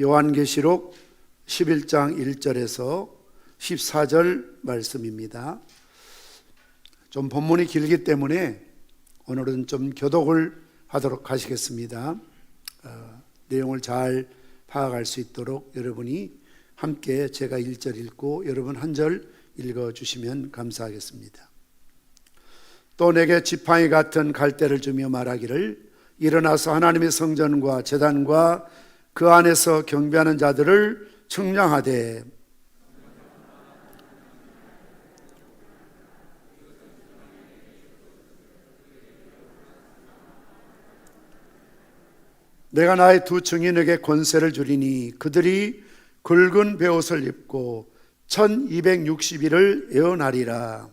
요한계시록 11장 1절에서 14절 말씀입니다. 좀 본문이 길기 때문에 오늘은 좀 교독을 하도록 하시겠습니다. 내용을 잘 파악할 수 있도록 여러분이 함께 제가 1절 읽고 여러분 한 절 읽어주시면 감사하겠습니다. 또 내게 지팡이 같은 갈대를 주며 말하기를 일어나서 하나님의 성전과 제단과 그 안에서 경배하는 자들을 측량하되 내가 나의 두 증인에게 권세를 주리니 그들이 굵은 베옷을 입고 1260일을 예언하리라.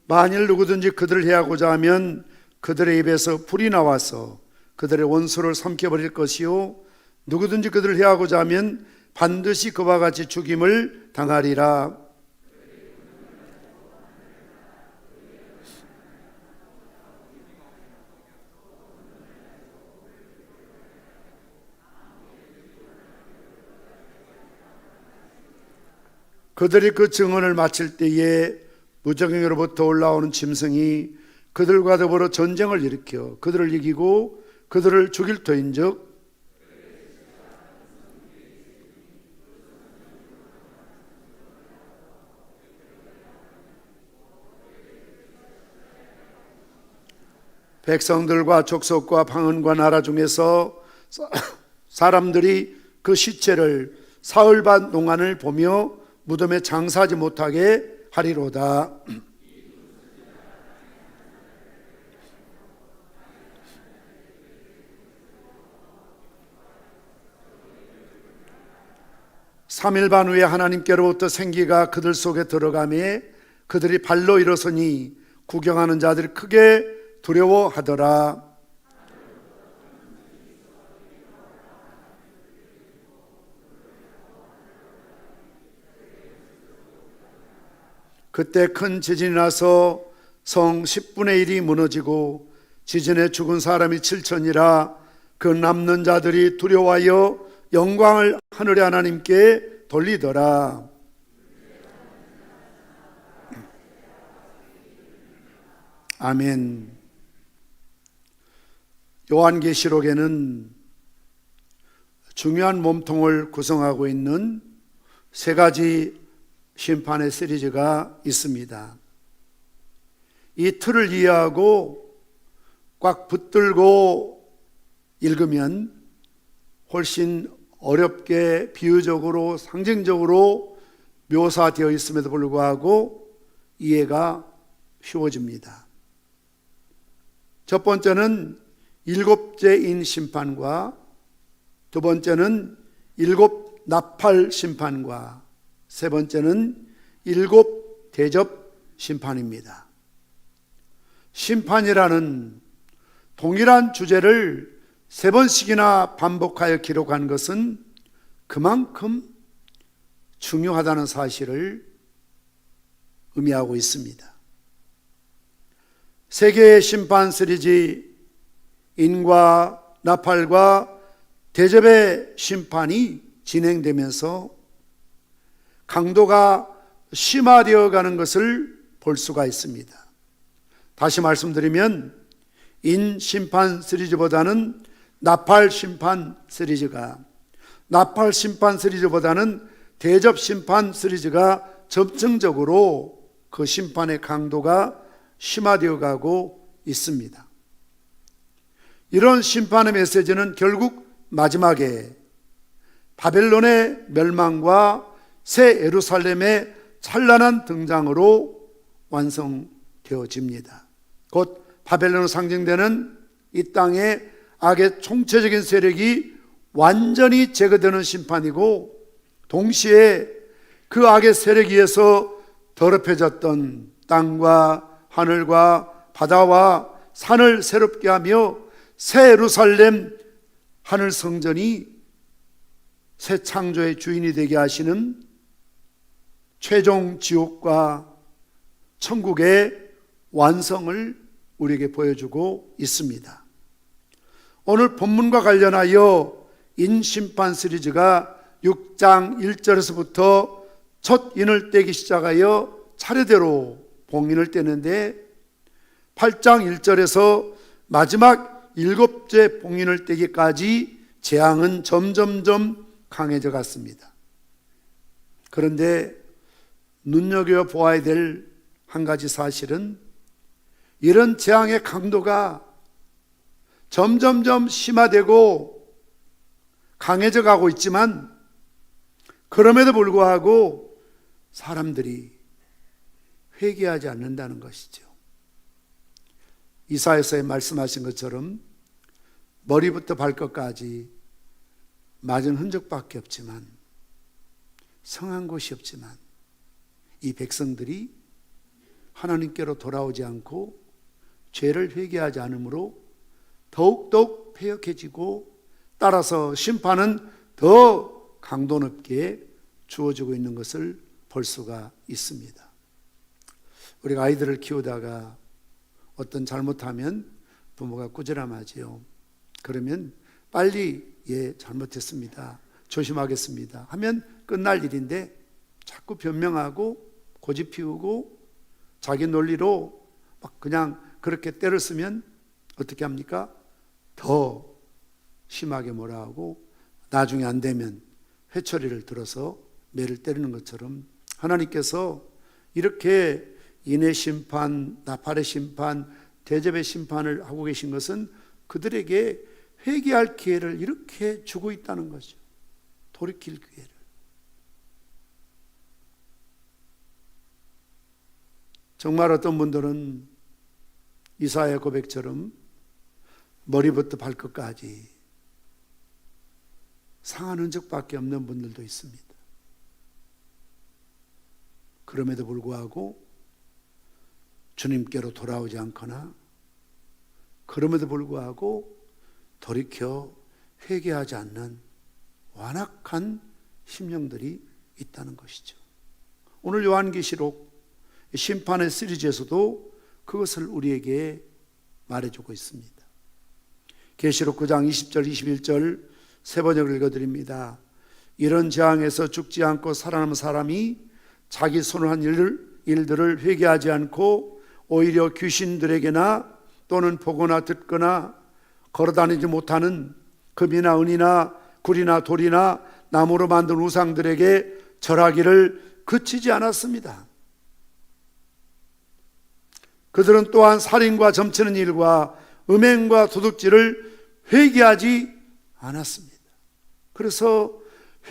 만일 누구든지 그들을 해하고자 하면 그들의 입에서 불이 나와서 그들의 원수를 삼켜버릴 것이요 누구든지 그들을 해하고자 하면 반드시 그와 같이 죽임을 당하리라. 그들이 그 증언을 마칠 때에 무적행으로부터 올라오는 짐승이 그들과 더불어 전쟁을 일으켜 그들을 이기고 그들을 죽일 터인즉 백성들과 족속과 방언과 나라 중에서 사람들이 그 시체를 사흘 반 동안을 보며 무덤에 장사하지 못하게 하리로다. 삼일 반 후에 하나님께로부터 생기가 그들 속에 들어가매 그들이 발로 일어서니 구경하는 자들이 크게 두려워하더라. 그때 큰 지진이 나서 성 10분의 1이 무너지고 지진에 죽은 사람이 7천이라 그 남는 자들이 두려워하여 영광을 하늘의 하나님께 돌리더라. 아멘. 요한계시록에는 중요한 몸통을 구성하고 있는 세 가지 심판의 시리즈가 있습니다. 이 틀을 이해하고 꽉 붙들고 읽으면 훨씬 어렵게 비유적으로 상징적으로 묘사되어 있음에도 불구하고 이해가 쉬워집니다. 첫 번째는 일곱째인 심판과 두 번째는 일곱 나팔 심판과 세 번째는 일곱 대접 심판입니다. 심판이라는 동일한 주제를 세 번씩이나 반복하여 기록한 것은 그만큼 중요하다는 사실을 의미하고 있습니다. 세 개의 심판 시리즈 인과 나팔과 대접의 심판이 진행되면서 강도가 심화되어 가는 것을 볼 수가 있습니다. 다시 말씀드리면 인 심판 시리즈보다는 나팔 심판 시리즈가, 나팔 심판 시리즈보다는 대접 심판 시리즈가 점층적으로 그 심판의 강도가 심화되어 가고 있습니다. 이런 심판의 메시지는 결국 마지막에 바벨론의 멸망과 새 예루살렘의 찬란한 등장으로 완성되어집니다. 곧 바벨론으로 상징되는 이 땅의 악의 총체적인 세력이 완전히 제거되는 심판이고 동시에 그 악의 세력에 의해서 더럽혀졌던 땅과 하늘과 바다와 산을 새롭게 하며 새 예루살렘 하늘 성전이 새 창조의 주인이 되게 하시는 최종 지옥과 천국의 완성을 우리에게 보여주고 있습니다. 오늘 본문과 관련하여 인심판 시리즈가 6장 1절에서부터 첫 인을 떼기 시작하여 차례대로 봉인을 떼는데 8장 1절에서 마지막 7째 봉인을 떼기까지 재앙은 점점점 강해져 갔습니다. 그런데 눈여겨보아야 될 한 가지 사실은 이런 재앙의 강도가 점점점 심화되고 강해져 가고 있지만 그럼에도 불구하고 사람들이 회개하지 않는다는 것이죠. 이사야서에 말씀하신 것처럼 머리부터 발끝까지 맞은 흔적밖에 없지만, 성한 곳이 없지만 이 백성들이 하나님께로 돌아오지 않고 죄를 회개하지 않으므로 더욱더욱 패역해지고, 따라서 심판은 더 강도 높게 주어지고 있는 것을 볼 수가 있습니다. 우리가 아이들을 키우다가 어떤 잘못하면 부모가 꾸지람하지요. 그러면 빨리 잘못했습니다, 조심하겠습니다 하면 끝날 일인데, 자꾸 변명하고 고집 피우고 자기 논리로 막 그냥 그렇게 때를 쓰면 어떻게 합니까? 더 심하게 뭐라 하고 나중에 안 되면 회초리를 들어서 매를 때리는 것처럼 하나님께서 이렇게 인의 심판, 나팔의 심판, 대접의 심판을 하고 계신 것은 그들에게 회개할 기회를 이렇게 주고 있다는 거죠. 돌이킬 기회를. 정말 어떤 분들은 이사야 고백처럼 머리부터 발끝까지 상한 흔적밖에 없는 분들도 있습니다. 그럼에도 불구하고 주님께로 돌아오지 않거나, 그럼에도 불구하고 돌이켜 회개하지 않는 완악한 심령들이 있다는 것이죠. 오늘 요한계시록 심판의 시리즈에서도 그것을 우리에게 말해주고 있습니다. 계시록 9장 20절 21절 세 번역을 읽어드립니다. 이런 재앙에서 죽지 않고 살아남은 사람이 자기 손을 한 일들을 회개하지 않고 오히려 귀신들에게나 또는 보거나 듣거나 걸어다니지 못하는 금이나 은이나 굴이나 돌이나 나무로 만든 우상들에게 절하기를 그치지 않았습니다. 그들은 또한 살인과 점치는 일과 음행과 도둑질을 회개하지 않았습니다. 그래서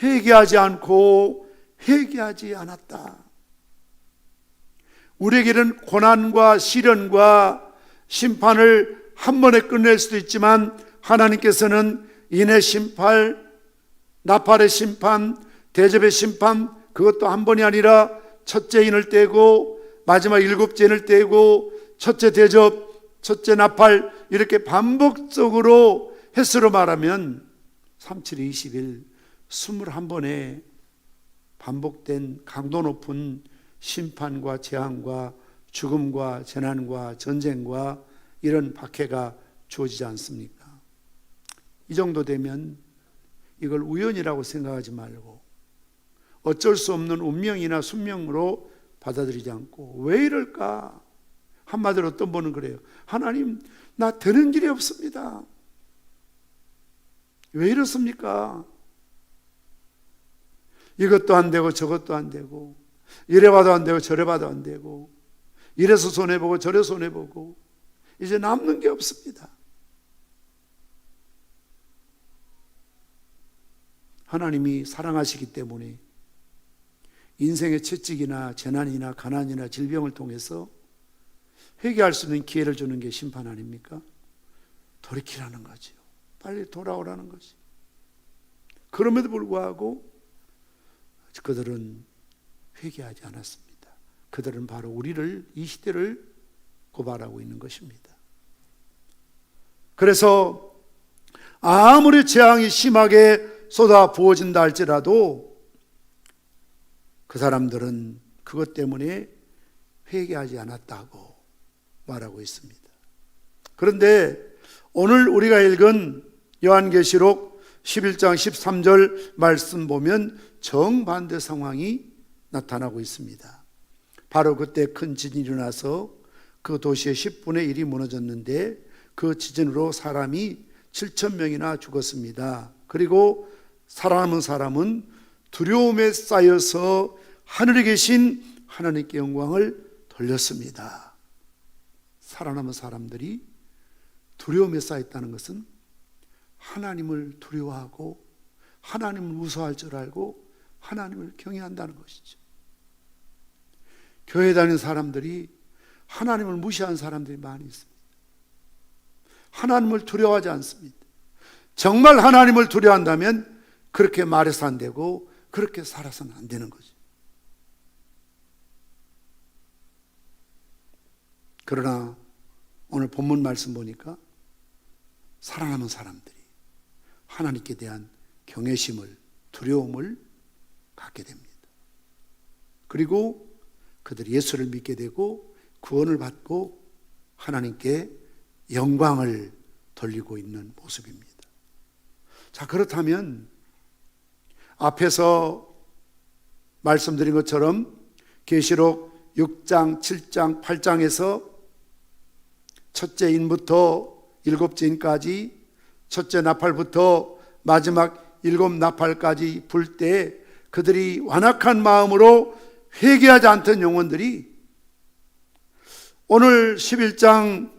회개하지 않고 회개하지 않았다. 우리에게는 고난과 시련과 심판을 한 번에 끝낼 수도 있지만, 하나님께서는 인의 심판, 나팔의 심판, 대접의 심판, 그것도 한 번이 아니라 첫째 인을 떼고 마지막 7째 인을 떼고 첫째 대접, 첫째 나팔, 이렇게 반복적으로 횟수로 말하면 37에 21, 21번의 반복된 강도 높은 심판과 재앙과 죽음과 재난과 전쟁과 이런 박해가 주어지지 않습니까? 이 정도 되면 이걸 우연이라고 생각하지 말고 어쩔 수 없는 운명이나 숙명으로 받아들이지 않고, 왜 이럴까? 한마디로 어떤 분은 그래요. 하나님, 나 되는 길이 없습니다. 왜 이렇습니까? 이것도 안 되고 저것도 안 되고, 이래 봐도 안 되고 저래 봐도 안 되고, 이래서 손해보고 저래 손해보고, 이제 남는 게 없습니다. 하나님이 사랑하시기 때문에 인생의 채찍이나 재난이나 가난이나 질병을 통해서 회개할 수 있는 기회를 주는 게 심판 아닙니까? 돌이키라는 거죠. 빨리 돌아오라는 거지. 그럼에도 불구하고 그들은 회개하지 않았습니다. 그들은 바로 우리를, 이 시대를 고발하고 있는 것입니다. 그래서 아무리 재앙이 심하게 쏟아 부어진다 할지라도 그 사람들은 그것 때문에 회개하지 않았다고 말하고 있습니다. 그런데 오늘 우리가 읽은 요한계시록 11장 13절 말씀 보면 정반대 상황이 나타나고 있습니다. 바로 그때 큰 지진이 일어나서 그 도시의 10분의 1이 무너졌는데 그 지진으로 사람이 7,000명이나 죽었습니다. 그리고 살아남은 사람은 두려움에 쌓여서 하늘에 계신 하나님께 영광을 돌렸습니다. 살아남은 사람들이 두려움에 쌓였다는 것은 하나님을 두려워하고 하나님을 무서워할 줄 알고 하나님을 경외한다는 것이죠. 교회 다니는 사람들이 하나님을 무시하는 사람들이 많이 있습니다. 하나님을 두려워하지 않습니다. 정말 하나님을 두려워한다면 그렇게 말해서 안 되고 그렇게 살아서는 안 되는 거죠. 그러나 오늘 본문 말씀 보니까 살아남은 사람들이 하나님께 대한 경외심을, 두려움을 갖게 됩니다. 그리고 그들이 예수를 믿게 되고 구원을 받고 하나님께 영광을 돌리고 있는 모습입니다. 자, 그렇다면 앞에서 말씀드린 것처럼 계시록 6장, 7장, 8장에서 첫째 인부터 일곱째 인까지 첫째 나팔부터 마지막 일곱 나팔까지 불 때 그들이 완악한 마음으로 회개하지 않던 영혼들이 오늘 11장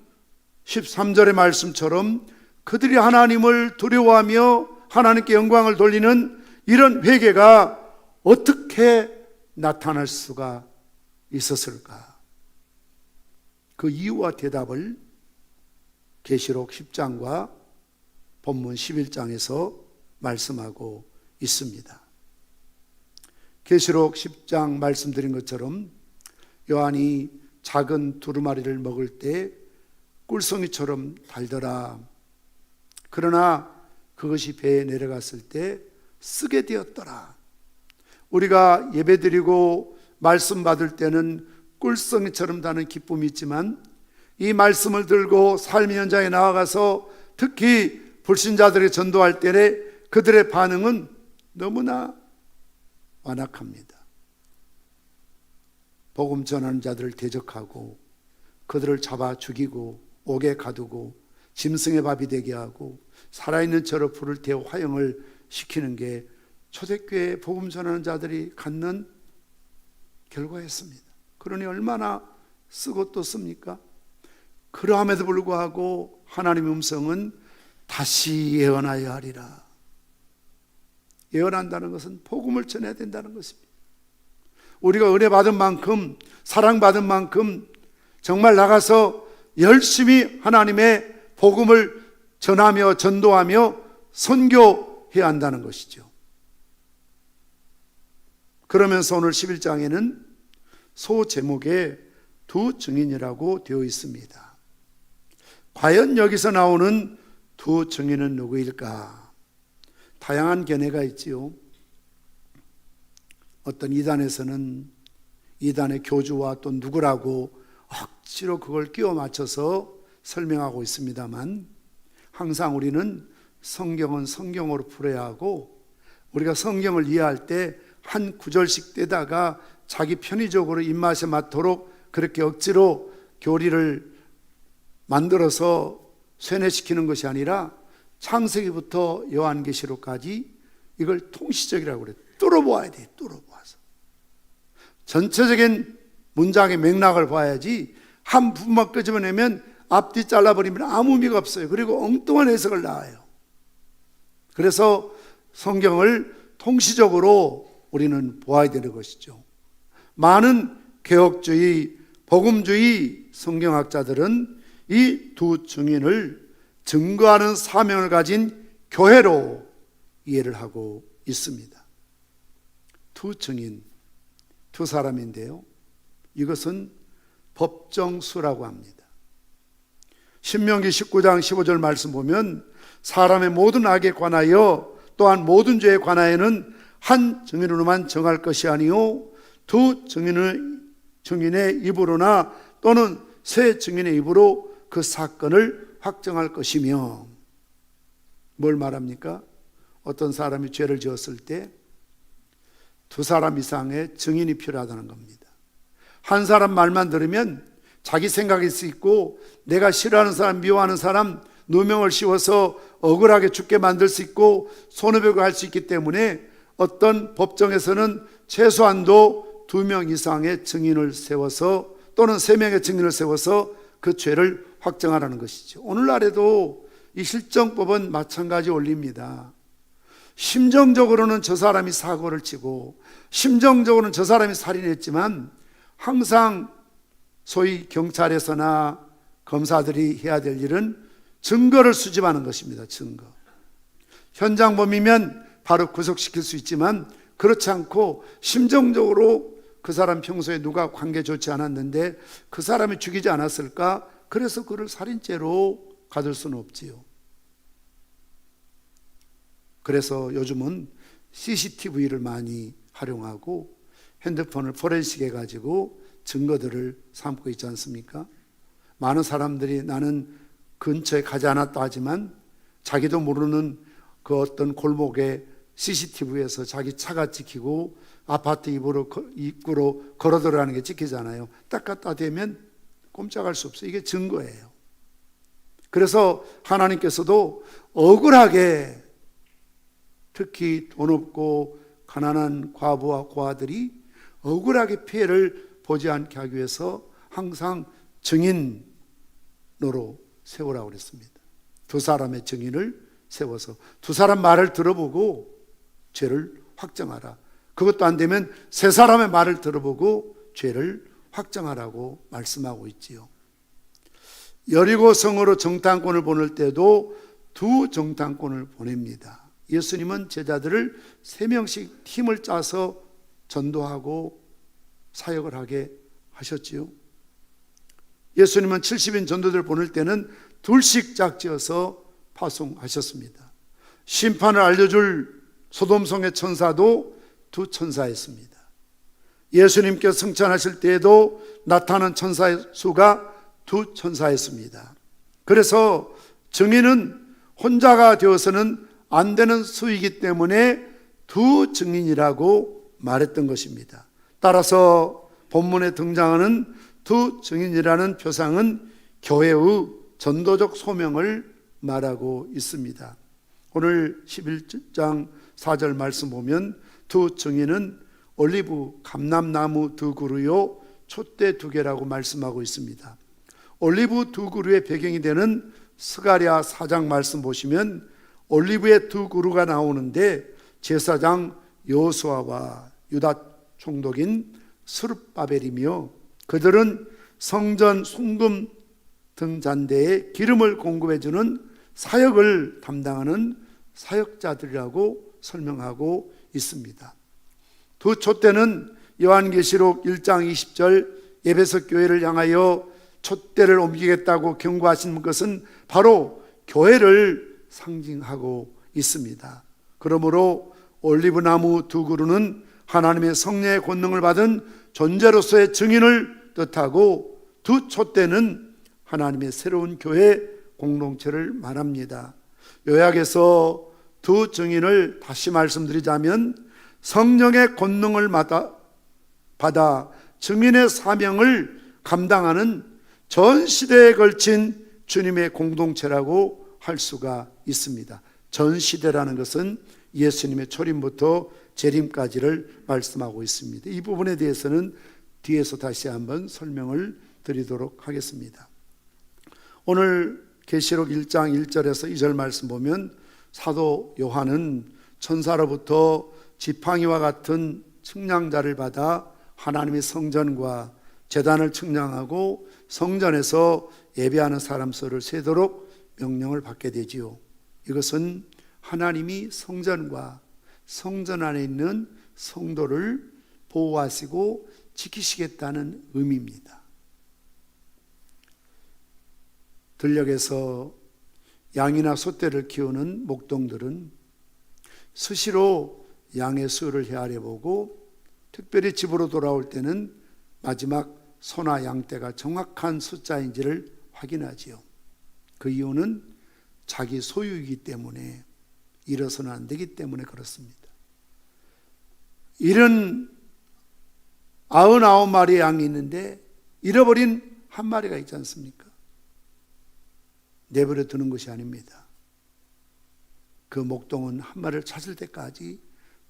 13절의 말씀처럼 그들이 하나님을 두려워하며 하나님께 영광을 돌리는 이런 회개가 어떻게 나타날 수가 있었을까? 그 이유와 대답을 계시록 10장과 본문 11장에서 말씀하고 있습니다. 계시록 10장 말씀드린 것처럼 요한이 작은 두루마리를 먹을 때 꿀송이처럼 달더라. 그러나 그것이 배에 내려갔을 때 쓰게 되었더라. 우리가 예배드리고 말씀 받을 때는 꿀송이처럼 다는 기쁨이 있지만 이 말씀을 들고 삶의 현장에 나아가서 특히 불신자들에게 전도할 때에 그들의 반응은 너무나 완악합니다. 복음 전하는 자들을 대적하고 그들을 잡아 죽이고 옥에 가두고 짐승의 밥이 되게 하고 살아있는 채로 불을 태워 화형을 시키는 게 초대교회 복음 전하는 자들이 갖는 결과였습니다. 그러니 얼마나 쓰고 또 씁니까? 그러함에도 불구하고 하나님의 음성은 다시 예언하여 하리라. 예언한다는 것은 복음을 전해야 된다는 것입니다. 우리가 은혜 받은 만큼, 사랑받은 만큼 정말 나가서 열심히 하나님의 복음을 전하며 전도하며 선교해야 한다는 것이죠. 그러면서 오늘 11장에는 소 제목에 두 증인이라고 되어 있습니다. 과연 여기서 나오는 두 증인은 누구일까? 다양한 견해가 있지요. 어떤 이단에서는 이단의 교주와 또 누구라고 억지로 그걸 끼워 맞춰서 설명하고 있습니다만 항상 우리는 성경은 성경으로 풀어야 하고 우리가 성경을 이해할 때 한 구절씩 떼다가 자기 편의적으로 입맛에 맞도록 그렇게 억지로 교리를 만들어서 쇠뇌시키는 것이 아니라 창세기부터 요한계시록까지 이걸 통시적이라고 그래요. 뚫어보아야 돼. 뚫어보아서 전체적인 문장의 맥락을 봐야지 한 부분만 끄집어내면 앞뒤 잘라버리면 아무 의미가 없어요. 그리고 엉뚱한 해석을 낳아요. 그래서 성경을 통시적으로 우리는 보아야 되는 것이죠. 많은 개혁주의, 복음주의 성경학자들은 이 두 증인을 증거하는 사명을 가진 교회로 이해를 하고 있습니다. 두 증인, 두 사람인데요. 이것은 법정수라고 합니다. 신명기 19장 15절 말씀 보면 사람의 모든 악에 관하여 또한 모든 죄에 관하여는 한 증인으로만 정할 것이 아니요 두 증인의 입으로나 또는 세 증인의 입으로 그 사건을 확정할 것이며, 뭘 말합니까? 어떤 사람이 죄를 지었을 때 두 사람 이상의 증인이 필요하다는 겁니다. 한 사람 말만 들으면 자기 생각일 수 있고, 내가 싫어하는 사람, 미워하는 사람 누명을 씌워서 억울하게 죽게 만들 수 있고 손해배고 할 수 있기 때문에 어떤 법정에서는 최소한도 2명 이상의 증인을 세워서, 또는 3명의 증인을 세워서 그 죄를 확정하라는 것이죠. 오늘날에도 이 실정법은 마찬가지 원리입니다. 심정적으로는 저 사람이 사고를 치고 심정적으로는 저 사람이 살인했지만, 항상 소위 경찰에서나 검사들이 해야 될 일은 증거를 수집하는 것입니다. 증거. 현장범이면 바로 구속시킬 수 있지만, 그렇지 않고 심정적으로 그 사람 평소에 누가 관계 좋지 않았는데 그 사람이 죽이지 않았을까? 그래서 그를 살인죄로 가둘 수는 없지요. 그래서 요즘은 CCTV를 많이 활용하고 핸드폰을 포렌식 해가지고 증거들을 삼고 있지 않습니까? 많은 사람들이 나는 근처에 가지 않았다 하지만 자기도 모르는 그 어떤 골목에 CCTV에서 자기 차가 찍히고 아파트 입구로 걸어 들어가는 게 찍히잖아요. 딱 갖다 대면 꼼짝할 수 없어요. 이게 증거예요. 그래서 하나님께서도 억울하게, 특히 돈 없고 가난한 과부와 고아들이 억울하게 피해를 보지 않게 하기 위해서 항상 증인으로 세우라고 그랬습니다. 두 사람의 증인을 세워서 두 사람 말을 들어보고 죄를 확정하라. 그것도 안 되면 세 사람의 말을 들어보고 죄를 확정하라고 말씀하고 있지요. 여리고 성으로 정탐꾼을 보낼 때도 두 정탐꾼을 보냅니다. 예수님은 제자들을 3명씩 팀을 짜서 전도하고 사역을 하게 하셨지요. 예수님은 70인 전도들 보낼 때는 2씩 짝지어서 파송하셨습니다. 심판을 알려줄 소돔성의 천사도 2 천사였습니다. 예수님께서 승천하실 때에도 나타난 천사의 수가 2 천사였습니다. 그래서 증인은 혼자가 되어서는 안 되는 수이기 때문에 2 증인이라고 말했던 것입니다. 따라서 본문에 등장하는 2 증인이라는 표상은 교회의 전도적 소명을 말하고 있습니다. 오늘 11장 4절 말씀 보면 2 증인은 올리브 감람나무 2 그루요 촛대 2개라고 말씀하고 있습니다. 올리브 2 그루의 배경이 되는 스가랴 4장 말씀 보시면 올리브의 2 그루가 나오는데 제사장 여호수아와 유다 총독인 스룹바벨이며, 그들은 성전 송금 등잔대에 기름을 공급해주는 사역을 담당하는 사역자들이라고 설명하고 있습니다. 2 촛대는 요한계시록 1장 20절 에베소 교회를 향하여 촛대를 옮기겠다고 경고하신 것은 바로 교회를 상징하고 있습니다. 그러므로 올리브나무 2 그루는 하나님의 성령의 권능을 받은 존재로서의 증인을 뜻하고, 2 촛대는 하나님의 새로운 교회 공동체를 말합니다. 요약해서 2 증인을 다시 말씀드리자면, 성령의 권능을 받아 증인의 사명을 감당하는 전 시대에 걸친 주님의 공동체라고 할 수가 있습니다. 전 시대라는 것은 예수님의 초림부터 재림까지를 말씀하고 있습니다. 이 부분에 대해서는 뒤에서 다시 한번 설명을 드리도록 하겠습니다. 오늘 계시록 1장 1절에서 2절 말씀 보면 사도 요한은 천사로부터 지팡이와 같은 측량자를 받아 하나님의 성전과 제단을 측량하고 성전에서 예배하는 사람 수를 세도록 명령을 받게 되지요. 이것은 하나님이 성전과 성전 안에 있는 성도를 보호하시고 지키시겠다는 의미입니다. 들녘에서 양이나 소떼를 키우는 목동들은 수시로 양의 수를 헤아려 보고, 특별히 집으로 돌아올 때는 마지막 소나 양떼가 정확한 숫자인지를 확인하지요. 그 이유는 자기 소유이기 때문에, 잃어서는 안 되기 때문에 그렇습니다. 잃은 99마리의 양이 있는데 잃어버린 한 마리가 있지 않습니까? 내버려 두는 것이 아닙니다. 그 목동은 한 마리를 찾을 때까지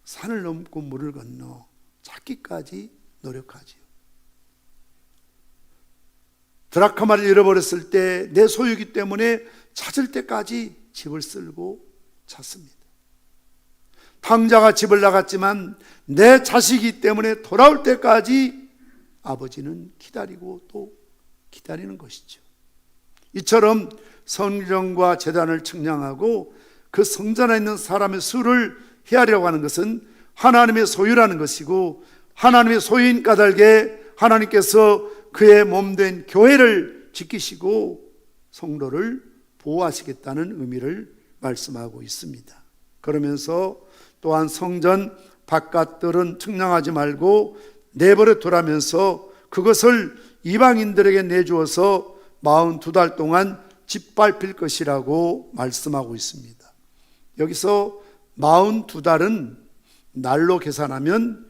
산을 넘고 물을 건너 찾기까지 노력하지요. 드라크마를 잃어버렸을 때 내 소유이기 때문에 찾을 때까지 집을 쓸고 찾습니다. 탕자가 집을 나갔지만 내 자식이기 때문에 돌아올 때까지 아버지는 기다리고 또 기다리는 것이죠. 이처럼 성전과 제단을 측량하고 그 성전 안에 있는 사람의 수를 헤아려고 하는 것은 하나님의 소유라는 것이고, 하나님의 소유인 까닭에 하나님께서 그의 몸된 교회를 지키시고 성도를 보호하시겠다는 의미를 말씀하고 있습니다. 그러면서 또한 성전 바깥들은 측량하지 말고 내버려 두라면서 그것을 이방인들에게 내주어서 42달 동안 짓밟힐 것이라고 말씀하고 있습니다. 여기서 42달은 날로 계산하면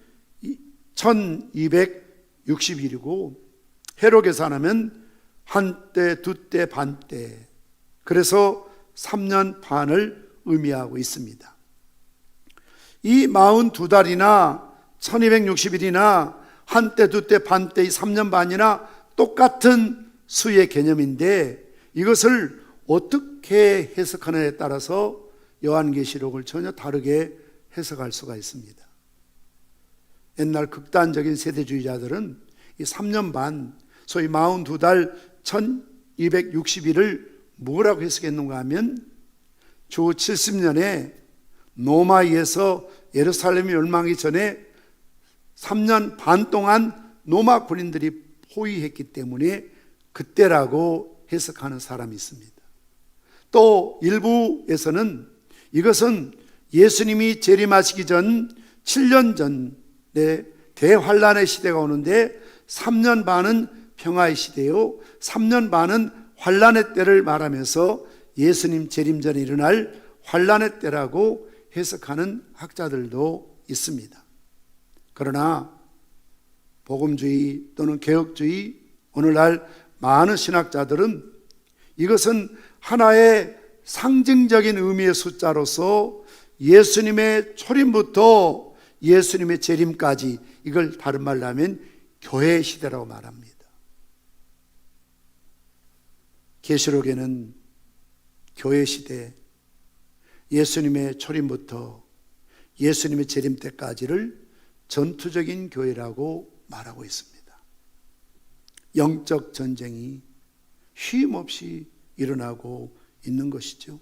1260일이고 해로 계산하면 한때, 두때, 반때, 그래서 3년 반을 의미하고 있습니다. 이 42달이나 1260일이나 한때, 두때, 반때, 이 3년 반이나 똑같은 수의 개념인데 이것을 어떻게 해석하느냐에 따라서 요한계시록을 전혀 다르게 해석할 수가 있습니다. 옛날 극단적인 세대주의자들은 이 3년 반, 소위 42달 1260일을 뭐라고 해석했는가 하면 주 70년에 로마에서 예루살렘이 멸망하기 전에 3년 반 동안 로마 군인들이 포위했기 때문에 그때라고 해석하는 사람이 있습니다. 또 일부에서는 이것은 예수님이 재림하시기 전 7년 전에 대환란의 시대가 오는데 3년 반은 평화의 시대요, 3년 반은 환란의 때를 말하면서 예수님 재림 전에 일어날 환란의 때라고 해석하는 학자들도 있습니다. 그러나 복음주의 또는 개혁주의, 오늘날 많은 신학자들은 이것은 하나의 상징적인 의미의 숫자로서 예수님의 초림부터 예수님의 재림까지, 이걸 다른 말로 하면 교회 시대라고 말합니다. 계시록에는 교회 시대, 예수님의 초림부터 예수님의 재림 때까지를 전투적인 교회라고 말하고 있습니다. 영적 전쟁이 쉼없이 일어나고 있는 것이죠.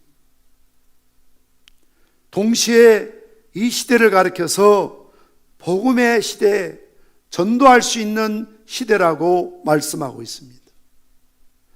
동시에 이 시대를 가리켜서 복음의 시대, 전도할 수 있는 시대라고 말씀하고 있습니다.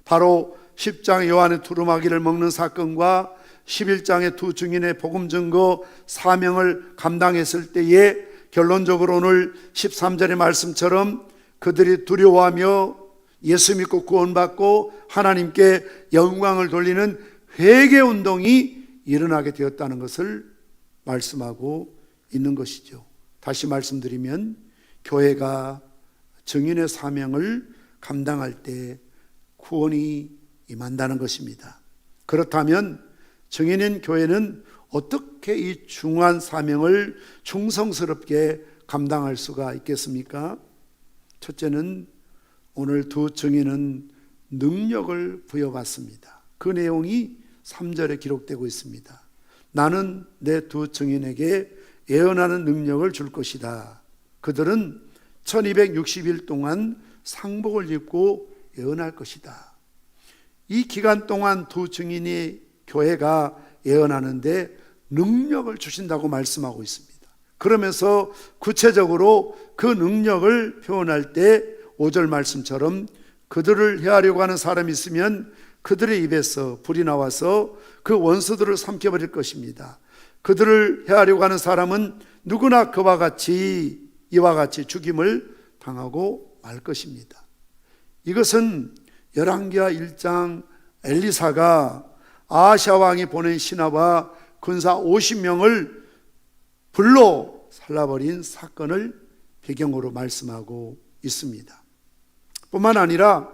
바로 10장 요한의 두루마기를 먹는 사건과 11장의 두 증인의 복음 증거 사명을 감당했을 때에 결론적으로 오늘 13절의 말씀처럼 그들이 두려워하며 예수 믿고 구원받고 하나님께 영광을 돌리는 회개 운동이 일어나게 되었다는 것을 말씀하고 있는 것이죠. 다시 말씀드리면 교회가 증인의 사명을 감당할 때 구원이 임한다는 것입니다. 그렇다면 증인인 교회는 어떻게 이 중요한 사명을 충성스럽게 감당할 수가 있겠습니까? 첫째는 오늘 두 증인은 능력을 부여받습니다. 그 내용이 3절에 기록되고 있습니다. 나는 내 두 증인에게 예언하는 능력을 줄 것이다. 그들은 1260일 동안 상복을 입고 예언할 것이다. 이 기간 동안 두 증인이 교회가 예언하는데 능력을 주신다고 말씀하고 있습니다. 그러면서 구체적으로 그 능력을 표현할 때 5절 말씀처럼 그들을 해하려고 하는 사람이 있으면 그들의 입에서 불이 나와서 그 원수들을 삼켜버릴 것입니다. 그들을 해하려고 하는 사람은 누구나 이와 같이 죽임을 당하고 말 것입니다. 이것은 열왕기하 1장 엘리사가 아하시아 왕이 보낸 신하와 군사 50명을 불로 살라버린 사건을 배경으로 말씀하고 있습니다. 뿐만 아니라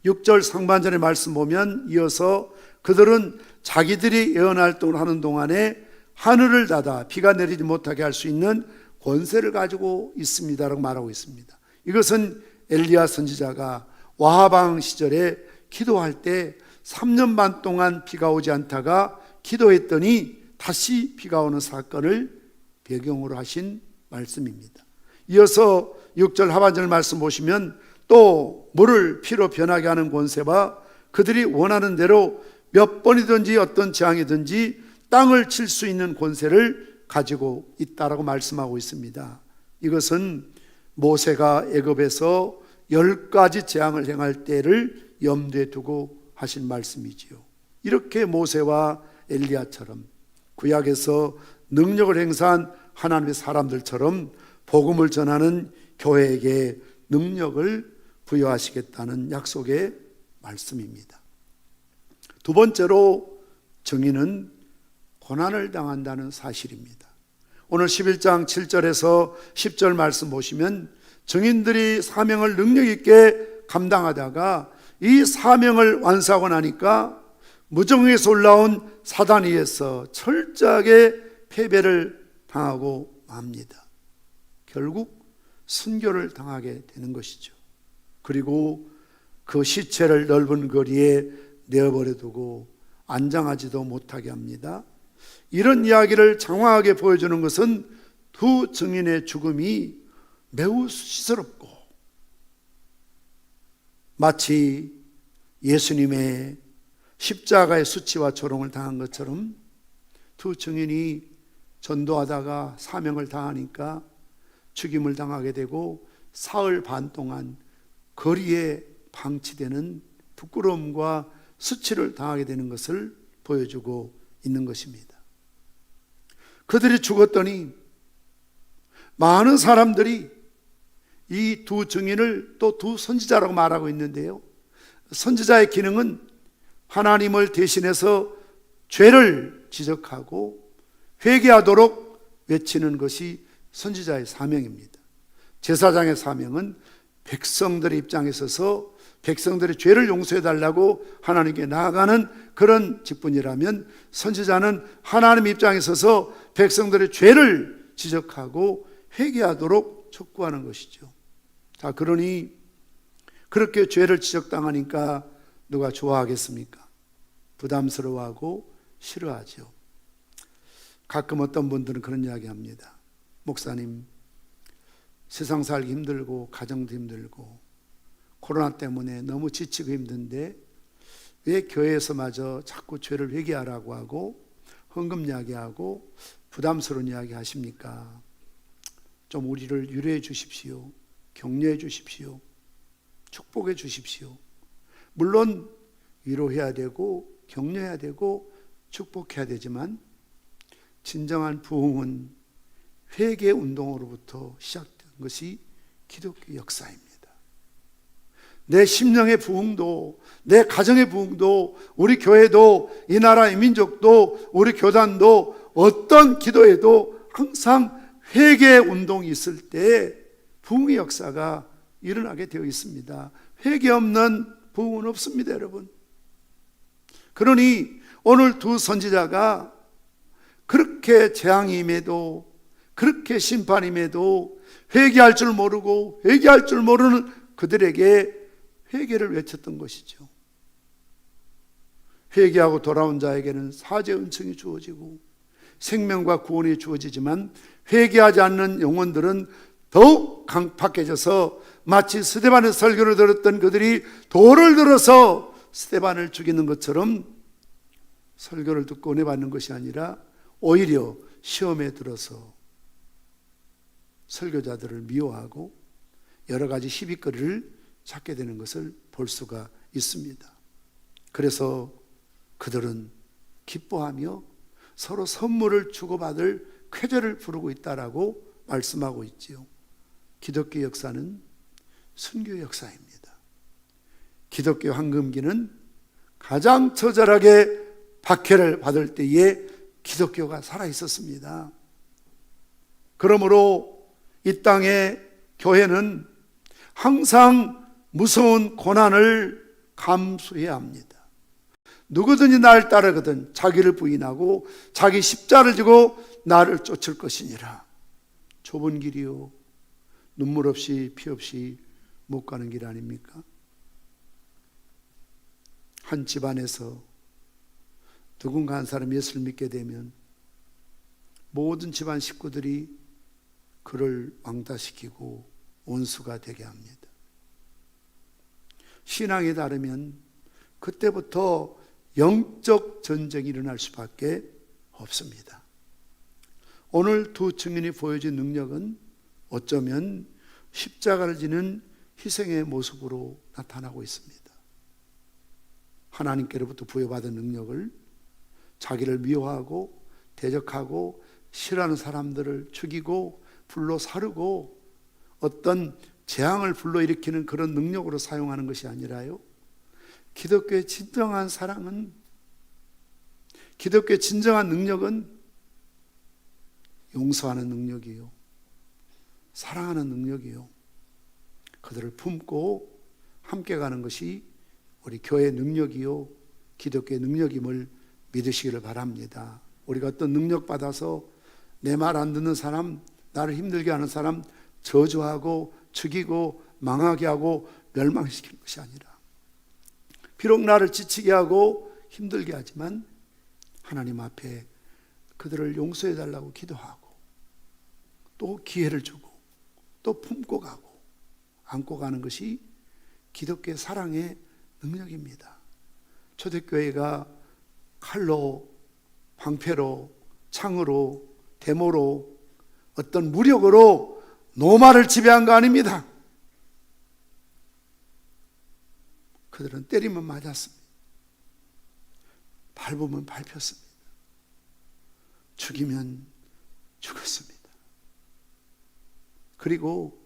6절 상반절의 말씀 보면 이어서 그들은 자기들이 예언 활동을 하는 동안에 하늘을 닫아 비가 내리지 못하게 할 수 있는 권세를 가지고 있습니다라고 말하고 있습니다. 이것은 엘리야 선지자가 와하방 시절에 기도할 때 3년 반 동안 비가 오지 않다가 기도했더니 다시 비가 오는 사건을 배경으로 하신 말씀입니다. 이어서 6절 하반절 말씀 보시면 또 물을 피로 변하게 하는 권세와 그들이 원하는 대로 몇 번이든지 어떤 재앙이든지 땅을 칠 수 있는 권세를 가지고 있다라고 말씀하고 있습니다. 이것은 모세가 애굽에서 10가지 재앙을 행할 때를 염두에 두고 하신 말씀이지요. 이렇게 모세와 엘리야처럼 구약에서 능력을 행사한 하나님의 사람들처럼 복음을 전하는 교회에게 능력을 부여하시겠다는 약속의 말씀입니다. 두 번째로 증인은 고난을 당한다는 사실입니다. 오늘 11장 7절에서 10절 말씀 보시면 증인들이 사명을 능력 있게 감당하다가 이 사명을 완수하고 나니까 무정에서 올라온 사단에 의해서 철저하게 패배를 당하고 맙니다. 결국 순교를 당하게 되는 것이죠. 그리고 그 시체를 넓은 거리에 내어버려 두고 안장하지도 못하게 합니다. 이런 이야기를 장황하게 보여주는 것은 두 증인의 죽음이 매우 수치스럽고 마치 예수님의 십자가의 수치와 조롱을 당한 것처럼 두 증인이 전도하다가 사명을 당하니까 죽임을 당하게 되고 사흘 반 동안 거리에 방치되는 부끄러움과 수치를 당하게 되는 것을 보여주고 있는 것입니다. 그들이 죽었더니 많은 사람들이 이 두 증인을 또 두 선지자라고 말하고 있는데요, 선지자의 기능은 하나님을 대신해서 죄를 지적하고 회개하도록 외치는 것이 선지자의 사명입니다. 제사장의 사명은 백성들의 입장에 서서 백성들의 죄를 용서해 달라고 하나님께 나아가는 그런 직분이라면, 선지자는 하나님 입장에 서서 백성들의 죄를 지적하고 회개하도록 촉구하는 것이죠. 자, 그러니 그렇게 죄를 지적당하니까 누가 좋아하겠습니까? 부담스러워하고 싫어하죠. 가끔 어떤 분들은 그런 이야기 합니다. 목사님, 세상 살기 힘들고 가정도 힘들고 코로나 때문에 너무 지치고 힘든데 왜 교회에서마저 자꾸 죄를 회개하라고 하고 헌금 이야기하고 부담스러운 이야기 하십니까? 좀 우리를 위로해 주십시오. 격려해 주십시오. 축복해 주십시오. 물론 위로해야 되고 격려해야 되고 축복해야 되지만 진정한 부흥은 회개 운동으로부터 시작된 것이 기독교 역사입니다. 내 심령의 부흥도, 내 가정의 부흥도, 우리 교회도, 이 나라의 민족도, 우리 교단도 어떤 기도에도 항상 회개 운동이 있을 때 부흥의 역사가 일어나게 되어 있습니다. 회개 없는 부흥은 없습니다, 여러분. 그러니 오늘 두 선지자가 그렇게 재앙이 임해도, 그렇게 심판이 임해도 회개할 줄 모르고 회개할 줄 모르는 그들에게 회개를 외쳤던 것이죠. 회개하고 돌아온 자에게는 사죄 은총이 주어지고 생명과 구원이 주어지지만, 회개하지 않는 영혼들은 더욱 강팍해져서 마치 스데반의 설교를 들었던 그들이 돌을 들어서 스데반을 죽이는 것처럼 설교를 듣고 은혜 받는 것이 아니라 오히려 시험에 들어서 설교자들을 미워하고 여러 가지 시비거리를 찾게 되는 것을 볼 수가 있습니다. 그래서 그들은 기뻐하며 서로 선물을 주고받을 쾌제를 부르고 있다라고 말씀하고 있지요. 기독교 역사는 순교 역사입니다. 기독교 황금기는 가장 처절하게 박해를 받을 때에 기독교가 살아 있었습니다. 그러므로 이 땅의 교회는 항상 무서운 고난을 감수해야 합니다. 누구든지 나를 따르거든 자기를 부인하고 자기 십자를 지고 나를 쫓을 것이니라. 좁은 길이요, 눈물 없이 피 없이 못 가는 길 아닙니까? 한 집안에서 누군가 한 사람이 예수를 믿게 되면 모든 집안 식구들이 그를 왕따시키고 원수가 되게 합니다. 신앙이 다르면 그때부터 영적 전쟁이 일어날 수밖에 없습니다. 오늘 두 청년이 보여준 능력은 어쩌면 십자가를 지는 희생의 모습으로 나타나고 있습니다. 하나님께로부터 부여받은 능력을 자기를 미워하고 대적하고 싫어하는 사람들을 죽이고 불로 사르고 어떤 재앙을 불러일으키는 그런 능력으로 사용하는 것이 아니라요, 기독교의 진정한 사랑은, 기독교의 진정한 능력은 용서하는 능력이요, 사랑하는 능력이요, 그들을 품고 함께 가는 것이 우리 교회의 능력이요 기독교의 능력임을 믿으시기를 바랍니다. 우리가 어떤 능력 받아서 내 말 안 듣는 사람, 나를 힘들게 하는 사람 저주하고 죽이고 망하게 하고 멸망시키는 것이 아니라, 비록 나를 지치게 하고 힘들게 하지만 하나님 앞에 그들을 용서해 달라고 기도하고 또 기회를 주고 또 품고 가고 안고 가는 것이 기독교의 사랑의 능력입니다. 초대교회가 칼로, 방패로, 창으로, 데모로, 어떤 무력으로 로마를 지배한 거 아닙니다. 그들은 때리면 맞았습니다. 밟으면 밟혔습니다. 죽이면 죽었습니다. 그리고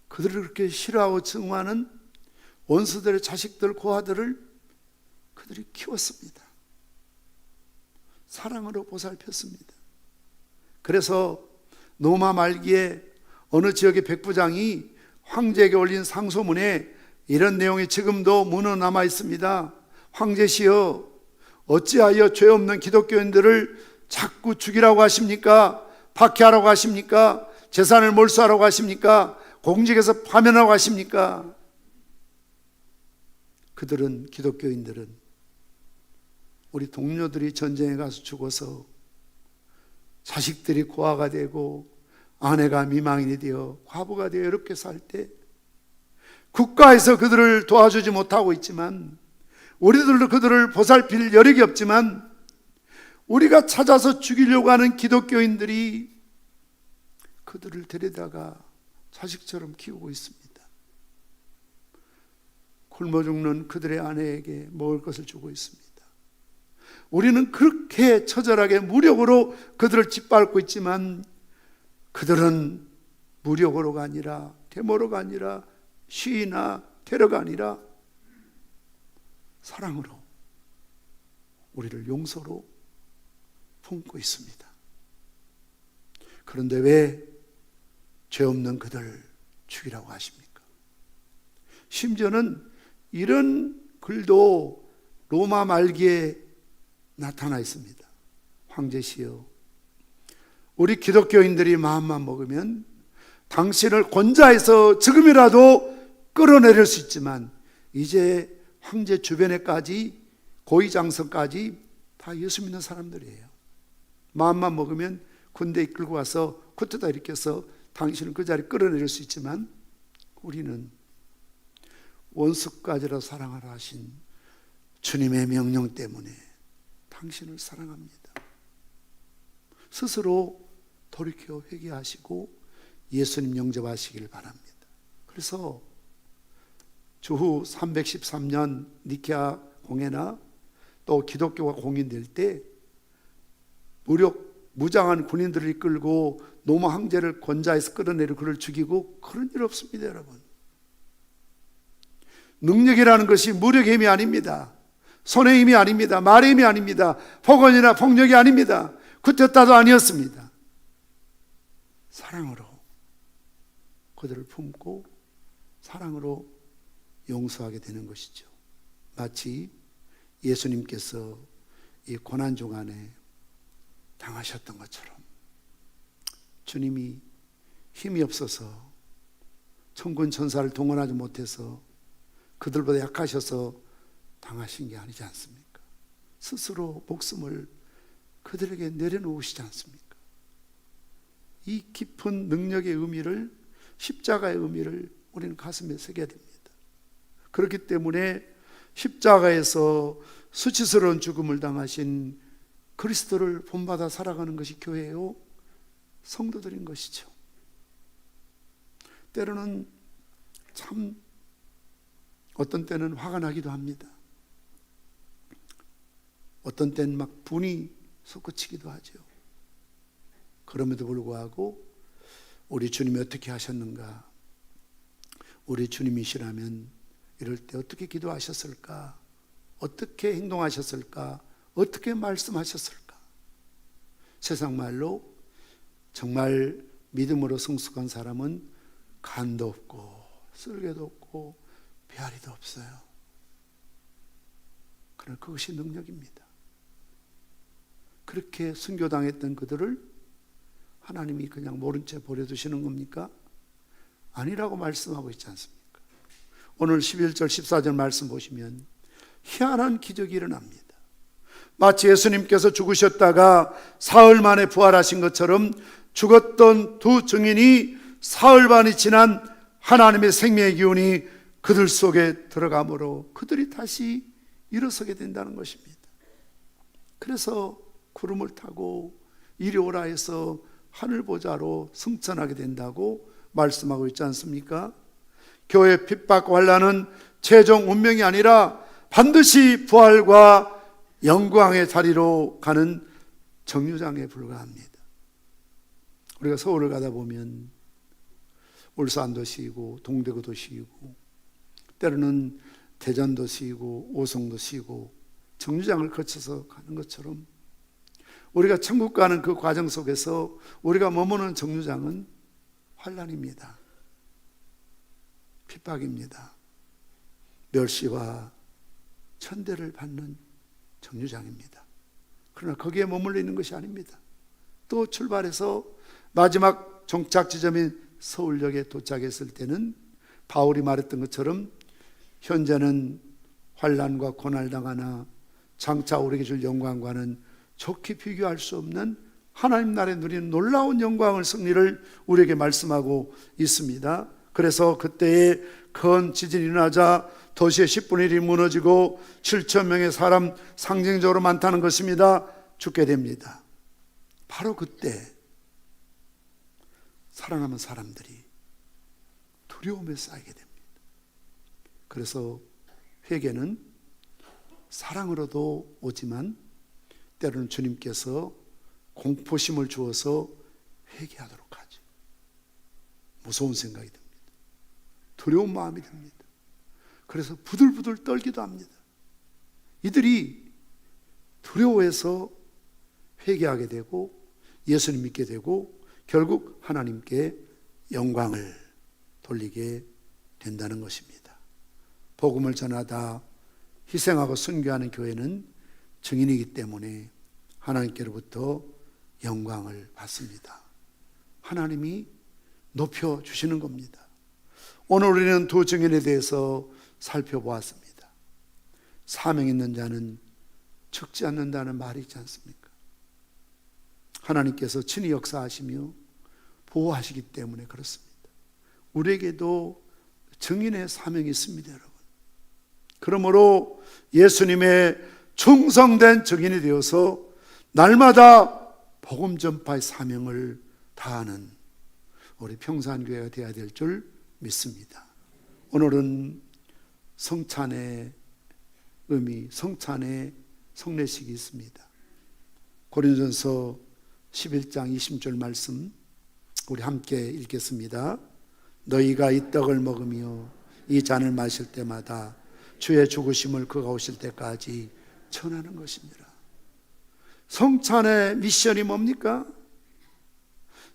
그들을 그렇게 싫어하고 증오하는 원수들의 자식들, 고아들을 그들이 키웠습니다. 사랑으로 보살폈습니다. 그래서 로마 말기에 어느 지역의 백부장이 황제에게 올린 상소문에 이런 내용이 지금도 문어 남아 있습니다. 황제시여, 어찌하여 죄 없는 기독교인들을 자꾸 죽이라고 하십니까? 박해하라고 하십니까? 재산을 몰수하라고 하십니까? 공직에서 파면하라고 하십니까? 그들은, 기독교인들은 우리 동료들이 전쟁에 가서 죽어서 자식들이 고아가 되고 아내가 미망인이 되어 과부가 되어 이렇게 살 때 국가에서 그들을 도와주지 못하고 있지만, 우리들도 그들을 보살필 여력이 없지만 우리가 찾아서 죽이려고 하는 기독교인들이 그들을 데려다가 자식처럼 키우고 있습니다. 굶어 죽는 그들의 아내에게 먹을 것을 주고 있습니다. 우리는 그렇게 처절하게 무력으로 그들을 짓밟고 있지만 그들은 무력으로가 아니라, 데모로가 아니라, 시위나 테러가 아니라 사랑으로, 우리를 용서로 품고 있습니다. 그런데 왜 죄 없는 그들 죽이라고 하십니까? 심지어는 이런 글도 로마 말기에 나타나 있습니다. 황제시여, 우리 기독교인들이 마음만 먹으면 당신을 권좌에서 지금이라도 끌어내릴 수 있지만 이제 황제 주변에까지, 고위장성까지 다 예수 믿는 사람들이에요. 마음만 먹으면 군대 이끌고 와서 쿠데타 일으켜서 당신을 그 자리에 끌어내릴 수 있지만 우리는 원수까지라 사랑하라 하신 주님의 명령 때문에 당신을 사랑합니다. 스스로 돌이켜 회개하시고 예수님 영접하시길 바랍니다. 그래서 주후 313년 니케아 공회나 또 기독교가 공인될 때 무장한 군인들을 이끌고 로마 황제를 권좌에서 끌어내려 그를 죽이고, 그런 일 없습니다, 여러분. 능력이라는 것이 무력의 힘이 아닙니다. 손의 힘이 아닙니다. 말의 힘이 아닙니다. 폭언이나 폭력이 아닙니다. 구태타도 아니었습니다. 사랑으로 그들을 품고 사랑으로 용서하게 되는 것이죠. 마치 예수님께서 이 고난 중간에 당하셨던 것처럼 주님이 힘이 없어서 천군 천사를 동원하지 못해서 그들보다 약하셔서 당하신 게 아니지 않습니까? 스스로 목숨을 그들에게 내려놓으시지 않습니까? 이 깊은 능력의 의미를, 십자가의 의미를 우리는 가슴에 새겨야 됩니다. 그렇기 때문에 십자가에서 수치스러운 죽음을 당하신 그리스도를 본받아 살아가는 것이 교회요, 성도들인 것이죠. 때로는 참 어떤 때는 화가 나기도 합니다. 어떤 때는 막 분이 솟구치기도 하죠. 그럼에도 불구하고 우리 주님이 어떻게 하셨는가, 우리 주님이시라면 이럴 때 어떻게 기도하셨을까, 어떻게 행동하셨을까, 어떻게 말씀하셨을까. 세상 말로 정말 믿음으로 성숙한 사람은 간도 없고 쓸개도 없고 배앓이도 없어요. 그러나 그것이 능력입니다. 그렇게 순교당했던 그들을 하나님이 그냥 모른 채 버려두시는 겁니까? 아니라고 말씀하고 있지 않습니까? 오늘 11절 14절 말씀 보시면 희한한 기적이 일어납니다. 마치 예수님께서 죽으셨다가 사흘 만에 부활하신 것처럼 죽었던 두 증인이 사흘 반이 지난 하나님의 생명의 기운이 그들 속에 들어가므로 그들이 다시 일어서게 된다는 것입니다. 그래서 구름을 타고 이리 오라 해서 하늘 보좌로 승천하게 된다고 말씀하고 있지 않습니까? 교회 핍박 환난은 최종 운명이 아니라 반드시 부활과 영광의 자리로 가는 정류장에 불과합니다. 우리가 서울을 가다 보면 울산도 시고 동대구도 시고 때로는 대전도 시고 오송도 시고 정류장을 거쳐서 가는 것처럼 우리가 천국 가는 그 과정 속에서 우리가 머무는 정류장은 환난입니다. 핍박입니다. 멸시와 천대를 받는 정류장입니다. 그러나 거기에 머물러 있는 것이 아닙니다. 또 출발해서 마지막 종착 지점인 서울역에 도착했을 때는 바울이 말했던 것처럼 현재는 환난과 고난을 당하나 장차 우리에게 줄 영광과는 좋게 비교할 수 없는 하나님 나라에 누리는 놀라운 영광을, 승리를 우리에게 말씀하고 있습니다. 그래서 그때에 큰 지진이 일어나자 도시의 10분의 1이 무너지고 7천 명의 사람, 상징적으로 많다는 것입니다, 죽게 됩니다. 바로 그때 살아남은 사람들이 두려움에 쌓이게 됩니다. 그래서 회개는 사랑으로도 오지만 때로는 주님께서 공포심을 주어서 회개하도록 하죠. 무서운 생각이 듭니다. 두려운 마음이 듭니다. 그래서 부들부들 떨기도 합니다. 이들이 두려워해서 회개하게 되고 예수님 믿게 되고 결국 하나님께 영광을 돌리게 된다는 것입니다. 복음을 전하다 희생하고 순교하는 교회는 증인이기 때문에 하나님께로부터 영광을 받습니다. 하나님이 높여주시는 겁니다. 오늘 우리는 두 증인에 대해서 살펴보았습니다. 사명 있는 자는 죽지 않는다는 말이 있지 않습니까? 하나님께서 친히 역사하시며 보호하시기 때문에 그렇습니다. 우리에게도 증인의 사명이 있습니다, 여러분. 그러므로 예수님의 충성된 증인이 되어서 날마다 복음 전파의 사명을 다하는 우리 평산교회가 되어야 될 줄 믿습니다. 오늘은 성찬의 의미, 성찬의 성례식이 있습니다. 고린도전서 11장 20절 말씀 우리 함께 읽겠습니다. 너희가 이 떡을 먹으며 이 잔을 마실 때마다 주의 죽으심을 그가 오실 때까지 전하는 것입니다. 성찬의 미션이 뭡니까?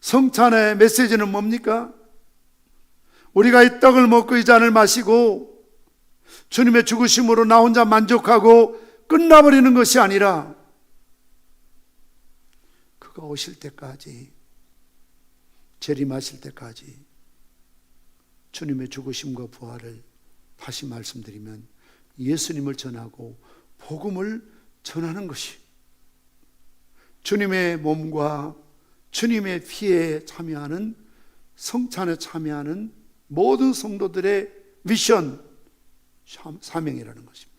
성찬의 메시지는 뭡니까? 우리가 이 떡을 먹고 이 잔을 마시고 주님의 죽으심으로 나 혼자 만족하고 끝나버리는 것이 아니라 그가 오실 때까지, 재림하실 때까지 주님의 죽으심과 부활을, 다시 말씀드리면 예수님을 전하고 복음을 전하는 것이 주님의 몸과 주님의 피에 참여하는, 성찬에 참여하는 모든 성도들의 미션, 사명이라는 것입니다.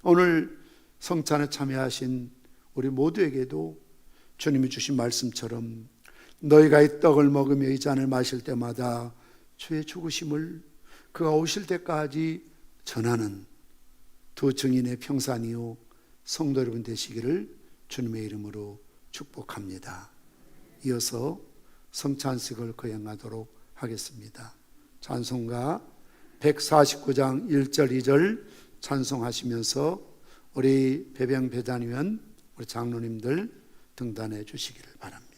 오늘 성찬에 참여하신 우리 모두에게도 주님이 주신 말씀처럼 너희가 이 떡을 먹으며 이 잔을 마실 때마다 주의 죽으심을 그가 오실 때까지 전하는 두 증인의 평산이요 성도 여러분 되시기를 주님의 이름으로 축복합니다. 이어서 성찬식을 거행하도록 하겠습니다. 찬송가 149장 1절 2절 찬송하시면서 우리 배병 배단위원, 우리 장로님들 등단해 주시기를 바랍니다.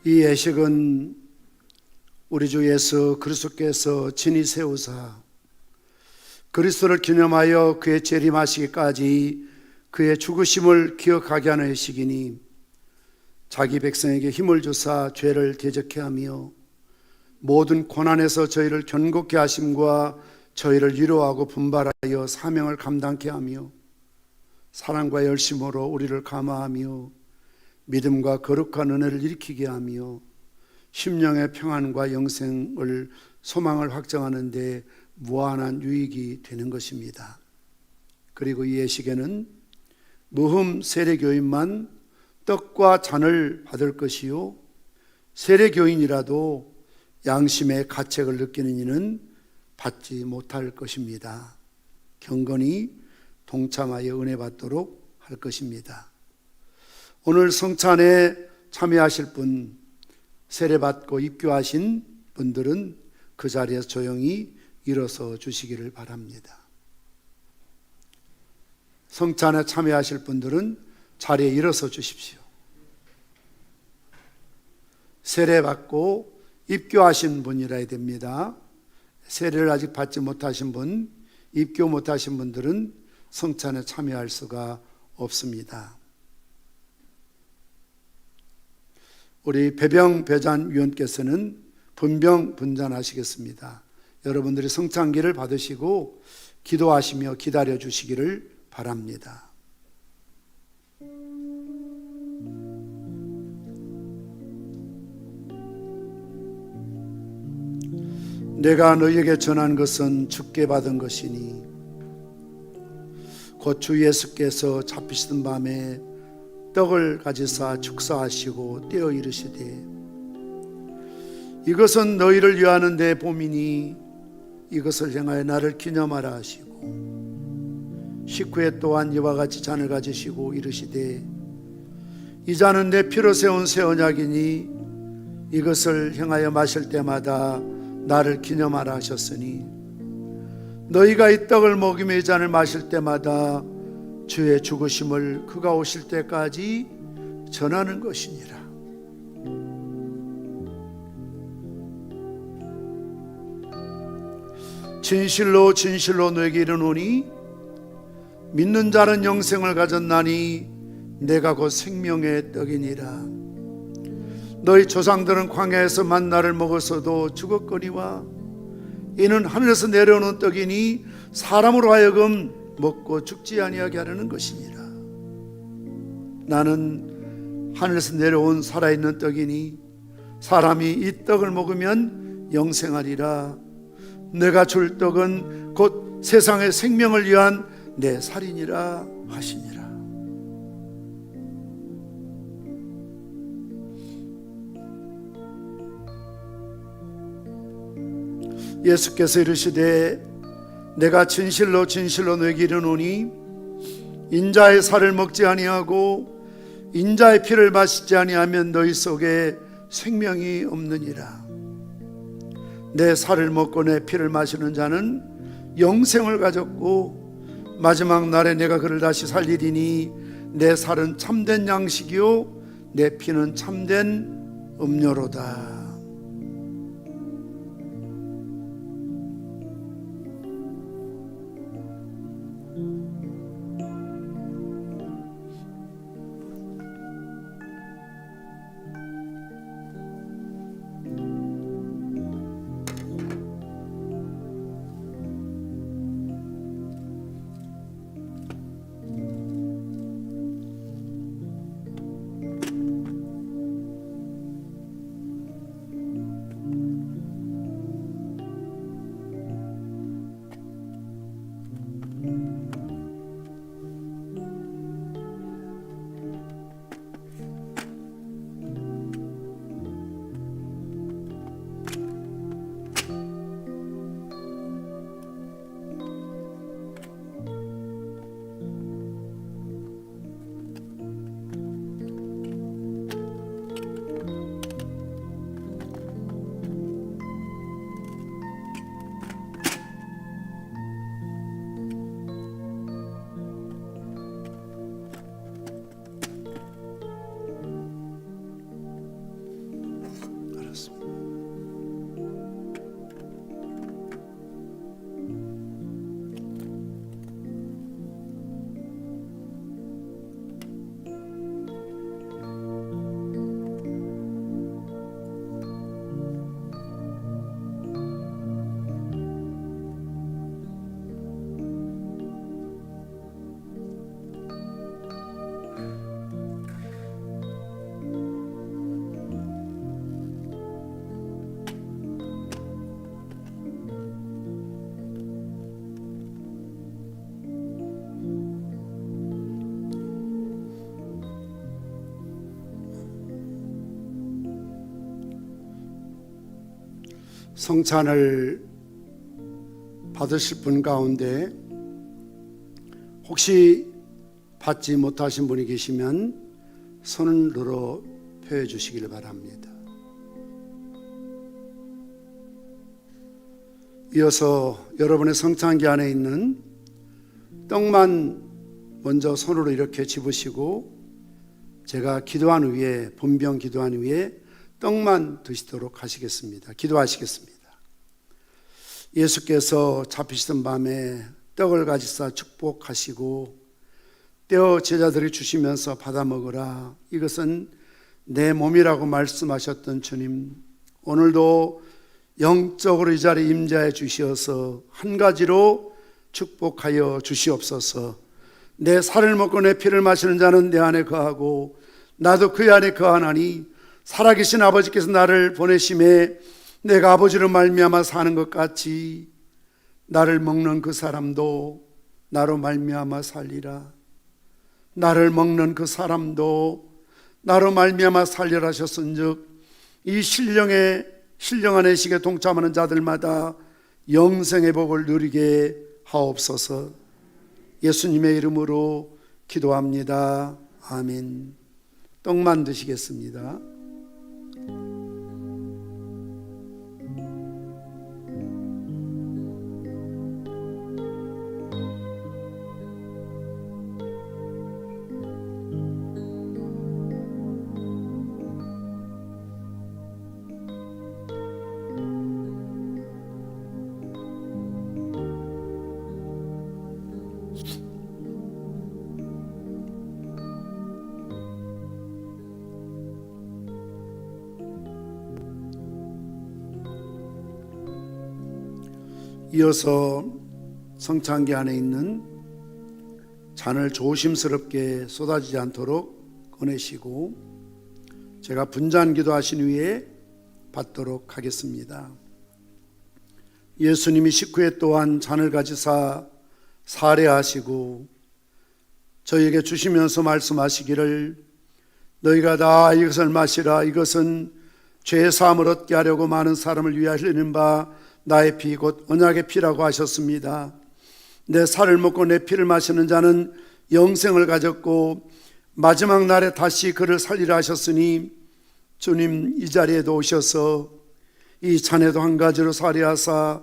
이 예식은 우리 주 예수 그리스도께서 친히 세우사 그리스도를 기념하여 그의 재림하시기까지 그의 죽으심을 기억하게 하는 예식이니 자기 백성에게 힘을 주사 죄를 대적케 하며 모든 고난에서 저희를 견고케 하심과 저희를 위로하고 분발하여 사명을 감당케 하며 사랑과 열심으로 우리를 감화하며 믿음과 거룩한 은혜를 일으키게 하며 심령의 평안과 영생을 소망을 확정하는 데 무한한 유익이 되는 것입니다. 그리고 이 예식에는 무흠 세례교인만 떡과 잔을 받을 것이요 세례교인이라도 양심의 가책을 느끼는 이는 받지 못할 것입니다. 경건히 동참하여 은혜 받도록 할 것입니다. 오늘 성찬에 참여하실 분, 세례받고 입교하신 분들은 그 자리에서 조용히 일어서 주시기를 바랍니다. 성찬에 참여하실 분들은 자리에 일어서 주십시오. 세례받고 입교하신 분이라야 됩니다. 세례를 아직 받지 못하신 분, 입교 못하신 분들은 성찬에 참여할 수가 없습니다. 우리 배병 배잔 위원께서는 분병 분잔하시겠습니다. 여러분들이 성찬기를 받으시고 기도하시며 기다려 주시기를 바랍니다. 내가 너희에게 전한 것은 주께 받은 것이니 곧 주 예수께서 잡히시던 밤에 떡을 가지사 축사하시고 떼어 이르시되 이것은 너희를 위하는 내 몸이니 이것을 행하여 나를 기념하라 하시고 식후에 또한 이와 같이 잔을 가지시고 이르시되 이 잔은 내 피로 세운 새 언약이니 이것을 행하여 마실 때마다 나를 기념하라 하셨으니 너희가 이 떡을 먹으며 이 잔을 마실 때마다 주의 죽으심을 그가 오실 때까지 전하는 것이니라. 진실로 진실로 너에게 이르노니 믿는 자는 영생을 가졌나니 내가 곧 생명의 떡이니라. 너희 조상들은 광야에서 만나를 먹었어도 죽었거니와 이는 하늘에서 내려오는 떡이니 사람으로 하여금 먹고 죽지 아니하게 하려는 것이니라. 나는 하늘에서 내려온 살아있는 떡이니 사람이 이 떡을 먹으면 영생하리라. 내가 줄 떡은 곧 세상의 생명을 위한 내 살이니라 하시니라. 예수께서 이르시되 내가 진실로 진실로 너에게 이르노니 인자의 살을 먹지 아니하고 인자의 피를 마시지 아니하면 너희 속에 생명이 없느니라. 내 살을 먹고 내 피를 마시는 자는 영생을 가졌고 마지막 날에 내가 그를 다시 살리리니 내 살은 참된 양식이요 내 피는 참된 음료로다. 성찬을 받으실 분 가운데 혹시 받지 못하신 분이 계시면 손을 들어 펴해 주시길 바랍니다. 이어서 여러분의 성찬기 안에 있는 떡만 먼저 손으로 이렇게 집으시고 제가 기도한 후에 분병 기도한 후에 떡만 드시도록 하시겠습니다. 기도하시겠습니다. 예수께서 잡히시던 밤에 떡을 가지사 축복하시고 떼어 제자들이 주시면서 받아 먹으라. 이것은 내 몸이라고 말씀하셨던 주님, 오늘도 영적으로 이 자리에 임재해 주시어서 한 가지로 축복하여 주시옵소서. 내 살을 먹고 내 피를 마시는 자는 내 안에 거하고 나도 그 안에 거하나니 살아계신 아버지께서 나를 보내심에 내가 아버지로 말미암아 사는 것 같이 나를 먹는 그 사람도 나로 말미암아 살리라. 나를 먹는 그 사람도 나로 말미암아 살리라 하셨은즉 이 신령한 의식에 동참하는 자들마다 영생의 복을 누리게 하옵소서. 예수님의 이름으로 기도합니다. 아멘. 떡만 드시겠습니다. 이어서 성찬기 안에 있는 잔을 조심스럽게 쏟아지지 않도록 꺼내시고 제가 분잔기도 하신 후에 받도록 하겠습니다. 예수님이 식후에 또한 잔을 가지사 사례하시고 저희에게 주시면서 말씀하시기를 너희가 다 이것을 마시라. 이것은 죄 사함을 얻게 하려고 많은 사람을 위하여 흘리는 바 나의 피 곧 언약의 피라고 하셨습니다. 내 살을 먹고 내 피를 마시는 자는 영생을 가졌고 마지막 날에 다시 그를 살리라 하셨으니 주님 이 자리에도 오셔서 이 잔에도 한 가지로 사례하사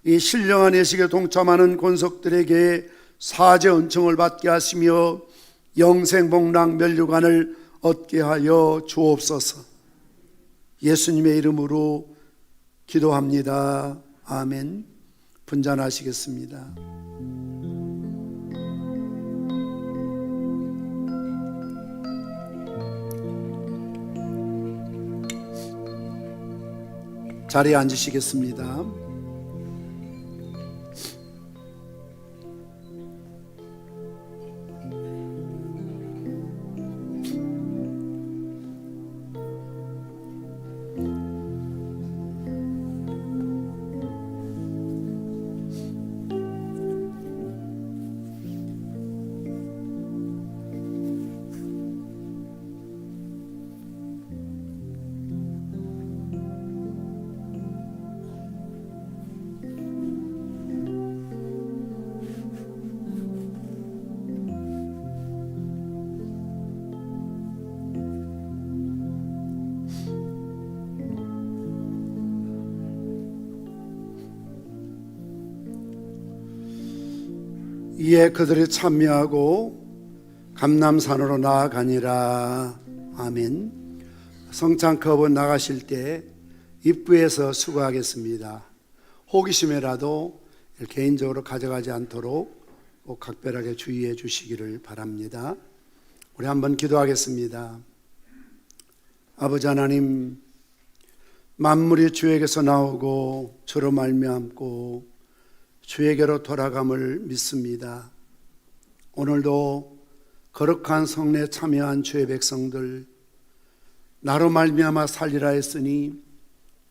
이 신령한 예식에 동참하는 권속들에게 사죄 은총을 받게 하시며 영생 복락 면류관을 얻게 하여 주옵소서. 예수님의 이름으로 기도합니다. 아멘. 분잔하시겠습니다. 자리에 앉으시겠습니다. 이에 그들이 참여하고 감람산으로 나아가니라. 아멘. 성찬컵은 나가실 때 입구에서 수거하겠습니다. 호기심에라도 개인적으로 가져가지 않도록 꼭 각별하게 주의해 주시기를 바랍니다. 우리 한번 기도하겠습니다. 아버지 하나님, 만물이 주에게서 나오고 주로 말미암고 주에게로 돌아감을 믿습니다. 오늘도 거룩한 성례에 참여한 주의 백성들, 나로 말미암아 살리라 했으니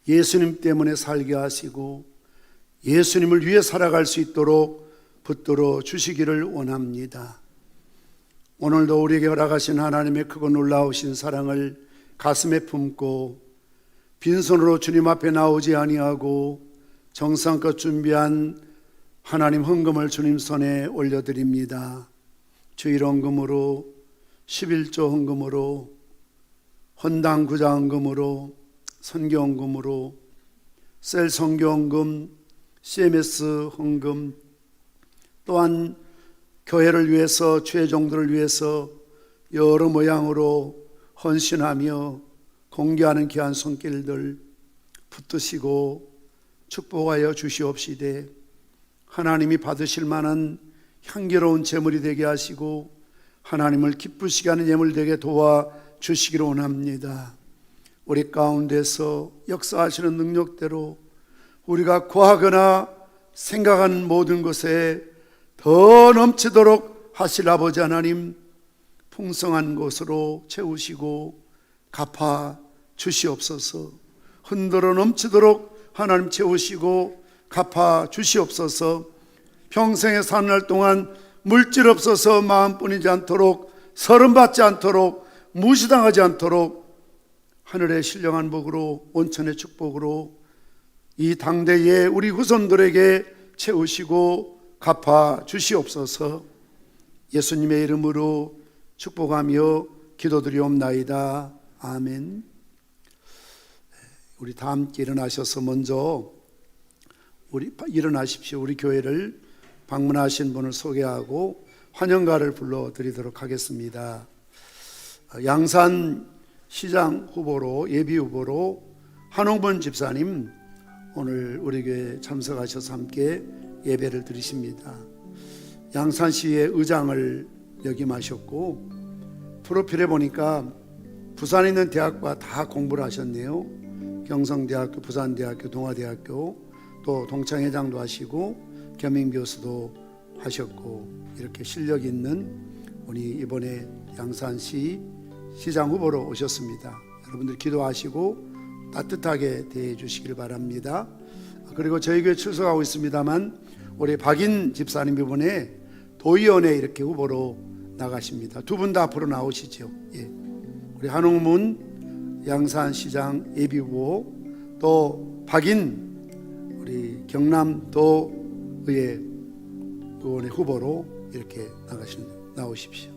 예수님 때문에 살게 하시고 예수님을 위해 살아갈 수 있도록 붙들어 주시기를 원합니다. 오늘도 우리에게 허락하신 하나님의 크고 놀라우신 사랑을 가슴에 품고 빈손으로 주님 앞에 나오지 아니하고 정성껏 준비한 하나님 헌금을 주님 손에 올려드립니다. 주일 헌금으로, 11조 헌금으로, 헌당 구자 헌금으로, 선교 헌금으로, 셀 선교 헌금, CMS 헌금, 또한 교회를 위해서, 주의 종들을 위해서 여러 모양으로 헌신하며 공개하는 귀한 손길들 붙드시고 축복하여 주시옵시되 하나님이 받으실 만한 향기로운 제물이 되게 하시고 하나님을 기쁘시게 하는 예물 되게 도와주시기를 원합니다. 우리 가운데서 역사하시는 능력대로 우리가 구하거나 생각하는 모든 것에 더 넘치도록 하실 아버지 하나님, 풍성한 것으로 채우시고 갚아 주시옵소서. 흔들어 넘치도록 하나님 채우시고 갚아 주시옵소서. 평생에 사는 날 동안 물질 없어서 마음 뿐이지 않도록, 서름받지 않도록, 무시당하지 않도록 하늘의 신령한 복으로, 온천의 축복으로 이 당대에 우리 후손들에게 채우시고 갚아 주시옵소서. 예수님의 이름으로 축복하며 기도드리옵나이다. 아멘. 우리 다 함께 일어나셔서 먼저 일어나십시오. 우리 교회를 방문하신 분을 소개하고 환영가를 불러드리도록 하겠습니다. 양산 시장 후보로, 예비 후보로 한홍문 집사님 오늘 우리 교회에 참석하셔서 함께 예배를 드리십니다. 양산시의 의장을 역임하셨고 프로필에 보니까 부산에 있는 대학과 다 공부를 하셨네요. 경성대학교, 부산대학교, 동아대학교, 또 동창회장도 하시고 겸임교수도 하셨고, 이렇게 실력 있는 우리 이번에 양산시 시장 후보로 오셨습니다. 여러분들 기도하시고 따뜻하게 대해 주시길 바랍니다. 그리고 저희 교회 출석하고 있습니다만 우리 박인 집사님 이번에 도의원에 이렇게 후보로 나가십니다. 두 분 다 앞으로 나오시죠. 예. 우리 한홍문 양산시장 예비후보, 또 박인 우리 경남도의회 의원의 후보로 이렇게 나오십시오.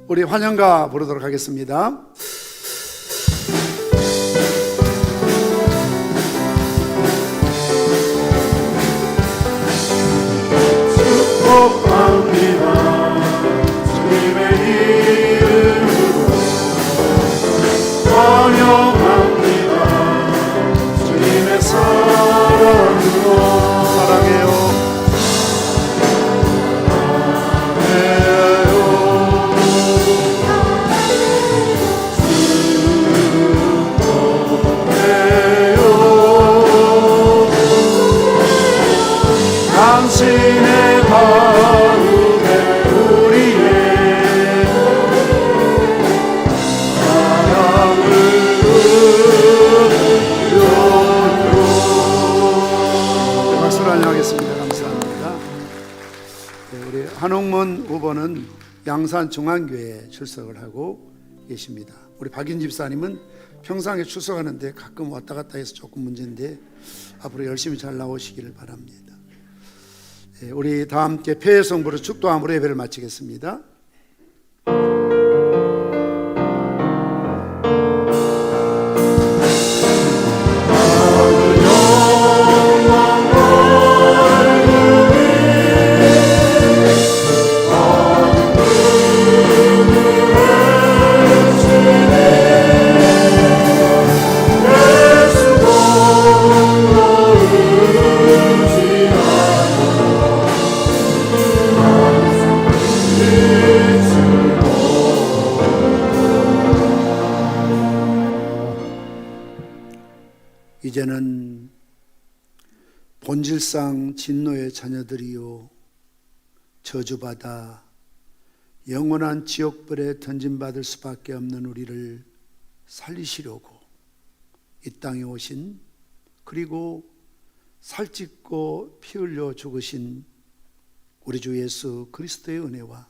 우리 환영가 부르도록 하겠습니다. 축복합니다. 주님의 이름으로 환영합니다. 주님의 사랑으로 사랑해요. 당신의 마음에 우리의 사랑을 드려요. 박수로 환영하겠습니다. 감사합니다. 네, 우리 한홍문 후보는 양산중앙교회에 출석을 하고 계십니다. 우리 박인 집사님은 평상에 출석하는데 가끔 왔다 갔다 해서 조금 문제인데 앞으로 열심히 잘 나오시기를 바랍니다. 우리 다 함께 폐회성부로 축도함으로 예배를 마치겠습니다. 이제는 본질상 진노의 자녀들이요 저주받아 영원한 지옥불에 던짐받을 수밖에 없는 우리를 살리시려고 이 땅에 오신, 그리고 살찢고 피 흘려 죽으신 우리 주 예수 그리스도의 은혜와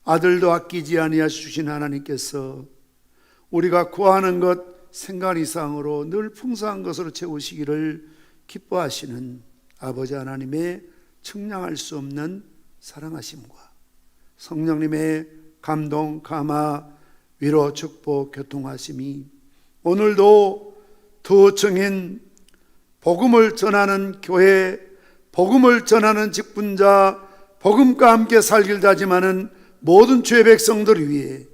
아들도 아끼지 아니하여 주신 하나님께서 우리가 구하는 것 생각 이상으로 늘 풍성한 것으로 채우시기를 기뻐하시는 아버지 하나님의 측량할 수 없는 사랑하심과 성령님의 감동, 감화, 위로, 축복, 교통하심이 오늘도 더 증인 복음을 전하는 교회, 복음을 전하는 직분자, 복음과 함께 살길 다짐하는 모든 주의 백성들 위해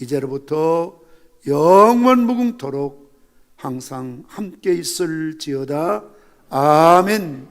이제로부터 영원 무궁토록 항상 함께 있을지어다. 아멘.